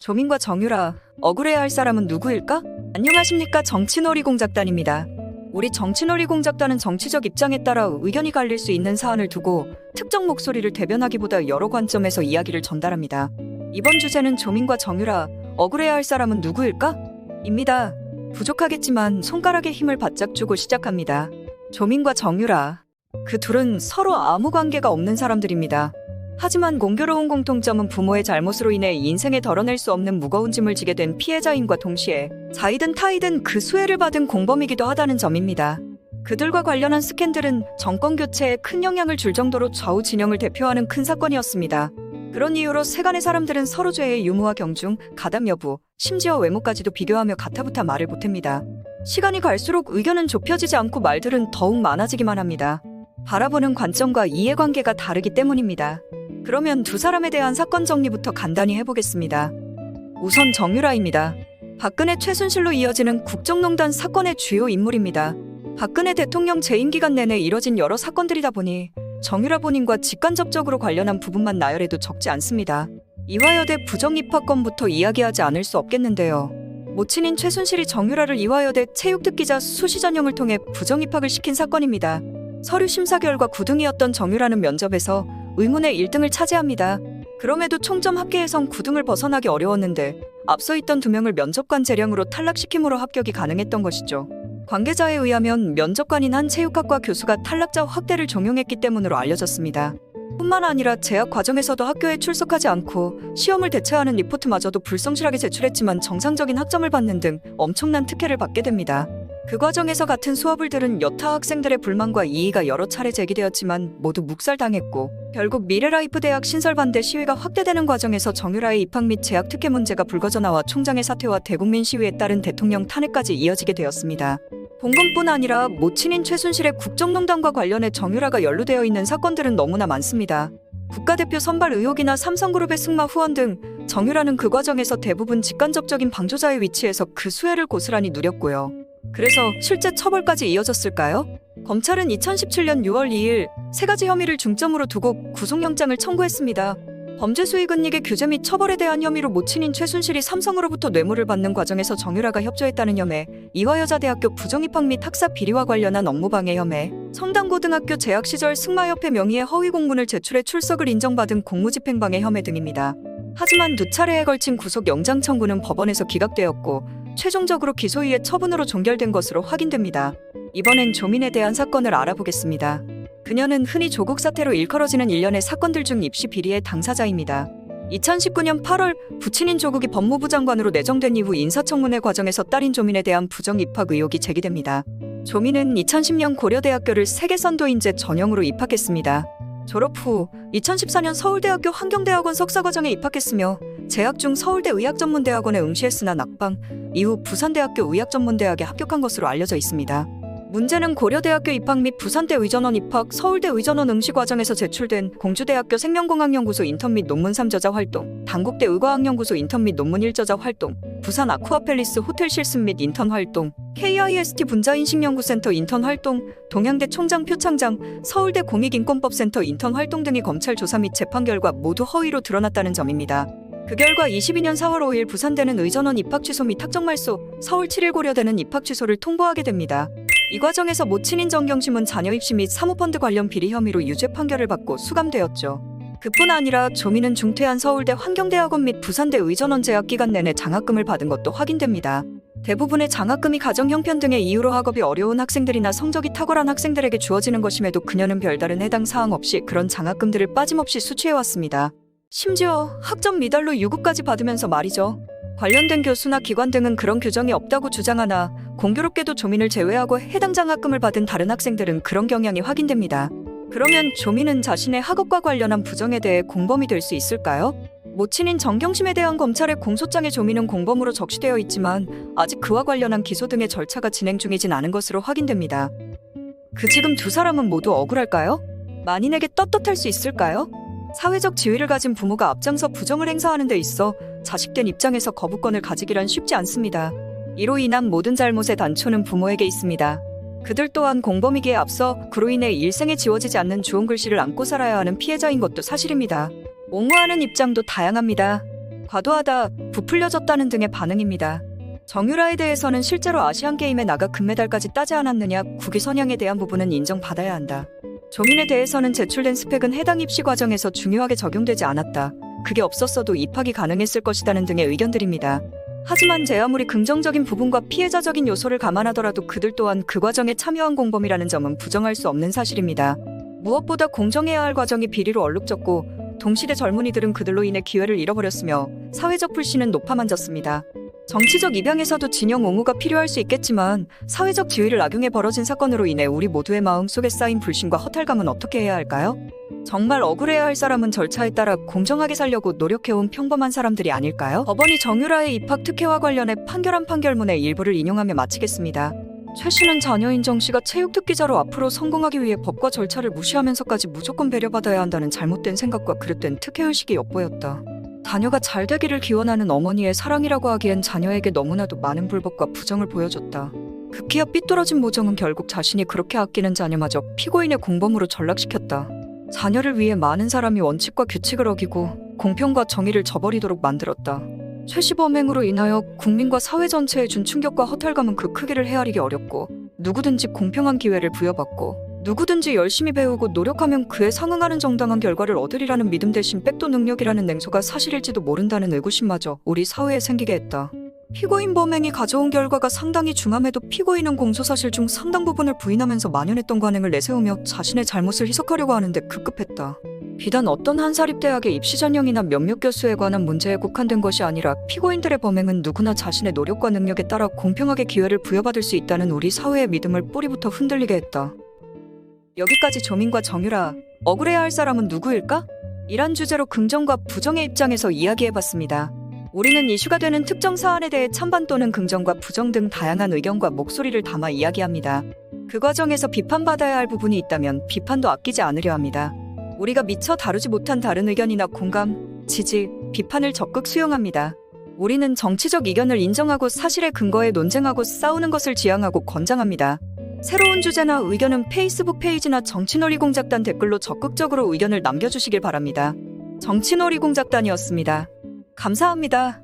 조민과 정유라, 억울해야 할 사람은 누구일까? 안녕하십니까, 정치놀이 공작단입니다. 우리 정치놀이 공작단은 정치적 입장에 따라 의견이 갈릴 수 있는 사안을 두고 특정 목소리를 대변하기보다 여러 관점에서 이야기를 전달합니다. 이번 주제는 조민과 정유라, 억울해야 할 사람은 누구일까? 입니다. 부족하겠지만 손가락에 힘을 바짝 주고 시작합니다. 조민과 정유라. 그 둘은 서로 아무 관계가 없는 사람들입니다. 하지만 공교로운 공통점은 부모의 잘못으로 인해 인생에 덜어낼 수 없는 무거운 짐을 지게 된 피해자임과 동시에 자이든 타이든 그 수혜를 받은 공범이기도 하다는 점입니다. 그들과 관련한 스캔들은 정권 교체에 큰 영향을 줄 정도로 좌우 진영을 대표하는 큰 사건이었습니다. 그런 이유로 세간의 사람들은 서로 죄의 유무와 경중, 가담 여부, 심지어 외모까지도 비교하며 가타부타 말을 보탭니다. 시간이 갈수록 의견은 좁혀지지 않고 말들은 더욱 많아지기만 합니다. 바라보는 관점과 이해관계가 다르기 때문입니다. 그러면 두 사람에 대한 사건 정리부터 간단히 해보겠습니다. 우선 정유라입니다. 박근혜 최순실로 이어지는 국정농단 사건의 주요 인물입니다. 박근혜 대통령 재임 기간 내내 이뤄진 여러 사건들이다 보니 정유라 본인과 직간접적으로 관련한 부분만 나열해도 적지 않습니다. 이화여대 부정입학건부터 이야기하지 않을 수 없겠는데요. 모친인 최순실이 정유라를 이화여대 체육특기자 수시 전형을 통해 부정입학을 시킨 사건입니다. 서류 심사 결과 9등이었던 정유라는 면접에서 의문의 1등을 차지합니다. 그럼에도 총점 합계에선 9등을 벗어나기 어려웠는데 앞서 있던 2명을 면접관 재량으로 탈락시킴으로 합격이 가능했던 것이죠. 관계자에 의하면 면접관인 한 체육학과 교수가 탈락자 확대를 종용했기 때문으로 알려졌습니다. 뿐만 아니라 재학 과정에서도 학교에 출석하지 않고 시험을 대체하는 리포트마저도 불성실하게 제출했지만 정상적인 학점을 받는 등 엄청난 특혜를 받게 됩니다. 그 과정에서 같은 수업을 들은 여타 학생들의 불만과 이의가 여러 차례 제기되었지만 모두 묵살당했고 결국 미래라이프 대학 신설 반대 시위가 확대되는 과정에서 정유라의 입학 및 재학 특혜 문제가 불거져 나와 총장의 사퇴와 대국민 시위에 따른 대통령 탄핵까지 이어지게 되었습니다. 본건뿐 아니라 모친인 최순실의 국정농단과 관련해 정유라가 연루되어 있는 사건들은 너무나 많습니다. 국가대표 선발 의혹이나 삼성그룹의 승마 후원 등 정유라는 그 과정에서 대부분 직간접적인 방조자의 위치에서 그 수혜를 고스란히 누렸고요. 그래서 실제 처벌까지 이어졌을까요? 검찰은 2017년 6월 2일 3가지 혐의를 중점으로 두고 구속영장을 청구했습니다. 범죄 수익 은닉의 규제 및 처벌에 대한 혐의로 모친인 최순실이 삼성으로부터 뇌물을 받는 과정에서 정유라가 협조했다는 혐의, 이화여자대학교 부정입학 및 학사 비리와 관련한 업무방해 혐의, 성당고등학교 재학 시절 승마협회 명의의 허위 공문을 제출해 출석을 인정받은 공무집행방해 혐의 등입니다. 하지만 두 차례에 걸친 구속영장 청구는 법원에서 기각되었고 최종적으로 기소유예 처분으로 종결된 것으로 확인됩니다. 이번엔 조민에 대한 사건을 알아보겠습니다. 그녀는 흔히 조국 사태로 일컬어지는 일련의 사건들 중 입시 비리의 당사자입니다. 2019년 8월 부친인 조국이 법무부 장관으로 내정된 이후 인사청문회 과정에서 딸인 조민에 대한 부정입학 의혹이 제기됩니다. 조민은 2010년 고려대학교를 세계선도인재 전형으로 입학했습니다. 졸업 후 2014년 서울대학교 환경대학원 석사과정에 입학했으며 재학 중 서울대 의학전문대학원에 응시했으나 낙방, 이후 부산대학교 의학전문대학에 합격한 것으로 알려져 있습니다. 문제는 고려대학교 입학 및 부산대 의전원 입학, 서울대 의전원 응시 과정에서 제출된 공주대학교 생명공학연구소 인턴 및 논문 3저자 활동, 단국대 의과학연구소 인턴 및 논문 1저자 활동, 부산 아쿠아팰리스 호텔 실습 및 인턴 활동, KIST 분자인식연구센터 인턴 활동, 동양대 총장 표창장, 서울대 공익인권법센터 인턴 활동 등이 검찰 조사 및 재판 결과 모두 허위로 드러났다는 점입니다. 그 결과 22년 4월 5일 부산대는 의전원 입학 취소 및 학적 말소, 서울 7일 고려대는 입학 취소를 통보하게 됩니다. 이 과정에서 모친인 정경심은 자녀 입시 및 사모펀드 관련 비리 혐의로 유죄 판결을 받고 수감되었죠. 그뿐 아니라 조민은 중퇴한 서울대 환경대학원 및 부산대 의전원 재학 기간 내내 장학금을 받은 것도 확인됩니다. 대부분의 장학금이 가정 형편 등의 이유로 학업이 어려운 학생들이나 성적이 탁월한 학생들에게 주어지는 것임에도 그녀는 별다른 해당 사항 없이 그런 장학금들을 빠짐없이 수취해왔습니다. 심지어 학점 미달로 유급까지 받으면서 말이죠. 관련된 교수나 기관 등은 그런 규정이 없다고 주장하나 공교롭게도 조민을 제외하고 해당 장학금을 받은 다른 학생들은 그런 경향이 확인됩니다. 그러면 조민은 자신의 학업과 관련한 부정에 대해 공범이 될 수 있을까요? 모친인 정경심에 대한 검찰의 공소장에 조민은 공범으로 적시되어 있지만 아직 그와 관련한 기소 등의 절차가 진행 중이진 않은 것으로 확인됩니다. 지금 두 사람은 모두 억울할까요? 만인에게 떳떳할 수 있을까요? 사회적 지위를 가진 부모가 앞장서 부정을 행사하는 데 있어 자식된 입장에서 거부권을 가지기란 쉽지 않습니다. 이로 인한 모든 잘못의 단초는 부모에게 있습니다. 그들 또한 공범이기에 앞서 그로 인해 일생에 지워지지 않는 주홍 글씨를 안고 살아야 하는 피해자인 것도 사실입니다. 옹호하는 입장도 다양합니다. 과도하다, 부풀려졌다는 등의 반응입니다. 정유라에 대해서는 실제로 아시안게임에 나가 금메달까지 따지 않았느냐, 국위 선양에 대한 부분은 인정받아야 한다. 조민에 대해서는 제출된 스펙은 해당 입시 과정에서 중요하게 적용되지 않았다. 그게 없었어도 입학이 가능했을 것이라는 등의 의견들입니다. 하지만 제 아무리 긍정적인 부분과 피해자적인 요소를 감안하더라도 그들 또한 그 과정에 참여한 공범이라는 점은 부정할 수 없는 사실입니다. 무엇보다 공정해야 할 과정이 비리로 얼룩졌고 동시대 젊은이들은 그들로 인해 기회를 잃어버렸으며 사회적 불신은 높아만졌습니다. 정치적 입양에서도 진영 옹호가 필요할 수 있겠지만 사회적 지위를 악용해 벌어진 사건으로 인해 우리 모두의 마음속에 쌓인 불신과 허탈감은 어떻게 해야 할까요? 정말 억울해야 할 사람은 절차에 따라 공정하게 살려고 노력해온 평범한 사람들이 아닐까요? 법원이 정유라의 입학 특혜와 관련해 판결한 판결문의 일부를 인용하며 마치겠습니다. 최 씨는 자녀인 정 씨가 체육특기자로 앞으로 성공하기 위해 법과 절차를 무시하면서까지 무조건 배려받아야 한다는 잘못된 생각과 그릇된 특혜의식이 엿보였다. 자녀가 잘 되기를 기원하는 어머니의 사랑이라고 하기엔 자녀에게 너무나도 많은 불법과 부정을 보여줬다. 급기야 삐뚤어진 모정은 결국 자신이 그렇게 아끼는 자녀마저 피고인의 공범으로 전락시켰다. 자녀를 위해 많은 사람이 원칙과 규칙을 어기고 공평과 정의를 저버리도록 만들었다. 최 씨 범행으로 인하여 국민과 사회 전체에 준 충격과 허탈감은 그 크기를 헤아리기 어렵고 누구든지 공평한 기회를 부여받고 누구든지 열심히 배우고 노력하면 그에 상응하는 정당한 결과를 얻으리라는 믿음 대신 백도 능력이라는 냉소가 사실일지도 모른다는 의구심마저 우리 사회에 생기게 했다. 피고인 범행이 가져온 결과가 상당히 중함에도 피고인은 공소사실 중 상당 부분을 부인하면서 만연했던 관행을 내세우며 자신의 잘못을 희석하려고 하는데 급급했다. 비단 어떤 한 사립대학의 입시 전형이나 몇몇 교수에 관한 문제에 국한된 것이 아니라 피고인들의 범행은 누구나 자신의 노력과 능력에 따라 공평하게 기회를 부여받을 수 있다는 우리 사회의 믿음을 뿌리부터 흔들리게 했다. 여기까지 조민과 정유라, 억울해야 할 사람은 누구일까? 이란 주제로 긍정과 부정의 입장에서 이야기해봤습니다. 우리는 이슈가 되는 특정 사안에 대해 찬반 또는 긍정과 부정 등 다양한 의견과 목소리를 담아 이야기합니다. 그 과정에서 비판받아야 할 부분이 있다면 비판도 아끼지 않으려 합니다. 우리가 미처 다루지 못한 다른 의견이나 공감, 지지, 비판을 적극 수용합니다. 우리는 정치적 이견을 인정하고 사실에 근거해 논쟁하고 싸우는 것을 지향하고 권장합니다. 새로운 주제나 의견은 페이스북 페이지나 정치놀이공작단 댓글로 적극적으로 의견을 남겨주시길 바랍니다. 정치놀이공작단이었습니다. 감사합니다.